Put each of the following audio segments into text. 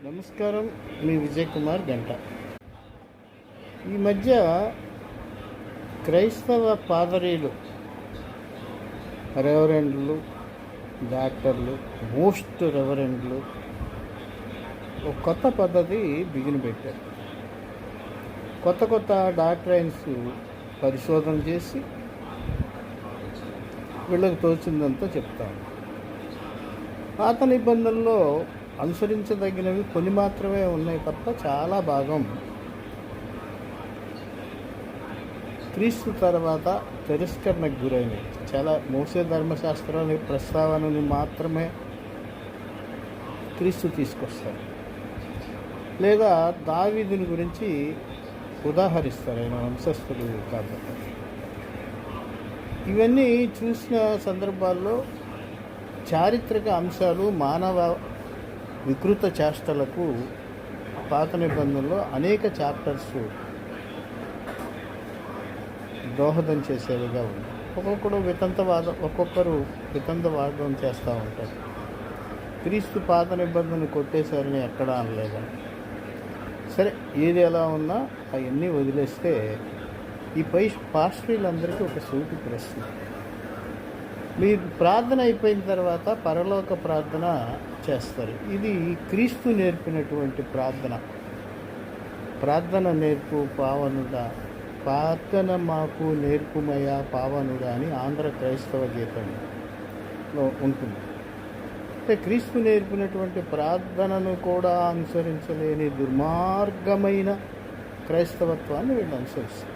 నమస్కారం. మీ విజయ్ కుమార్ గంట. ఈ మధ్య క్రైస్తవ పాదరీలు, రెవరెండ్లు, డాక్టర్లు, మోస్ట్ రెవరెండ్లు ఒక కొత్త పద్ధతి బిగిన పెట్టారు. కొత్త డాక్టరైన్స్ పరిశోధన చేసి వీళ్ళకి తోచిందంతా చెప్తాను. పాత నిబంధనల్లో అనుసరించదగినవి కొన్ని మాత్రమే ఉన్నాయి తప్ప చాలా భాగం క్రీస్తు తర్వాత తిరస్కరణకు గురైనవి. చాలా మోసే ధర్మశాస్త్రాన్ని ప్రస్తావనని మాత్రమే క్రీస్తు తీసుకొస్తారు, లేదా దావీదుని గురించి ఉదాహరిస్తారు, ఆయన వంశస్థులు కాబట్టి. ఇవన్నీ చూసిన సందర్భాల్లో చారిత్రక అంశాలు మానవ వికృత చేష్టలకు పాత నిబంధనలో అనేక చాప్టర్స్ దోహదం చేసేవిగా ఉంది. ఒక్కొక్కరు వితంతవాదం చేస్తూ ఉంటారు. క్రీస్తు పాత నిబంధనలు కొట్టేశారని ఎక్కడా అనలేదని. సరే, ఏది ఎలా ఉన్నా అవన్నీ వదిలేస్తే ఈ పాస్టరీలందరికీ ఒక సూటి ప్రశ్న. మీరు ప్రార్థన అయిపోయిన తర్వాత పరలోక ప్రార్థన చేస్తారు. ఇది క్రీస్తు నేర్పినటువంటి ప్రార్థన నేర్పు పావనుడా, ప్రార్థన మాకు నేర్పుమయా పావనుడా అని ఆంధ్ర క్రైస్తవ గీతంలో ఉంటుంది. అంటే క్రీస్తు నేర్పినటువంటి ప్రార్థనను కూడా అనుసరించలేని దుర్మార్గమైన క్రైస్తవత్వాన్ని వీళ్ళు అనుసరిస్తారు.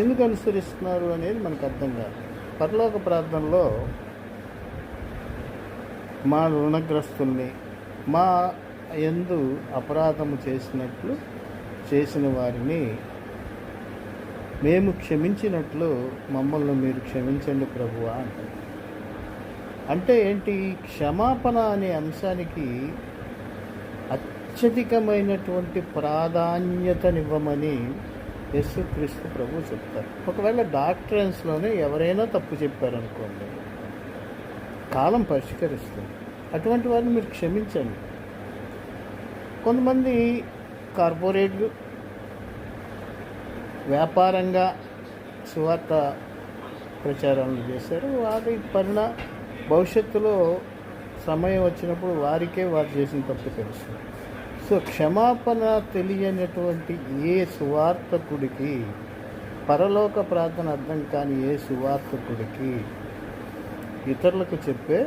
ఎందుకు అనుసరిస్తున్నారు అనేది మనకు అర్థం కాదు. పరలోక ప్రార్థనలో మా రుణగ్రస్తుల్ని మా యందు అపరాధము చేసినట్లు చేసిన వారిని మేము క్షమించినట్లు మమ్మల్ని మీరు క్షమించండి ప్రభువా అంటారు. అంటే ఏంటి? క్షమాపణ అనే అంశానికి అత్యధికమైనటువంటి ప్రాధాన్యతనివ్వమని యేసుక్రీస్తు ప్రభు చెప్తారు. ఒకవేళ డాక్టరెన్స్లోనే ఎవరైనా తప్పు చెప్పారనుకోండి, కాలం పరిష్కరిస్తుంది. అటువంటి వారిని మీరు క్షమించండి. కొంతమంది కార్పొరేట్లు వ్యాపారంగా సువార్త ప్రచారాలు చేశారు. వారి భవిష్యత్తులో సమయం వచ్చినప్పుడు వారికే వారు చేసిన తప్పు తెలుస్తుంది. సో క్షమాపణ తెలియనటువంటి ఏ సువార్తకుడికి, పరలోక ప్రార్థన అర్థం కాని ఏ సువార్తకుడికి ఇతరులకు చెప్పే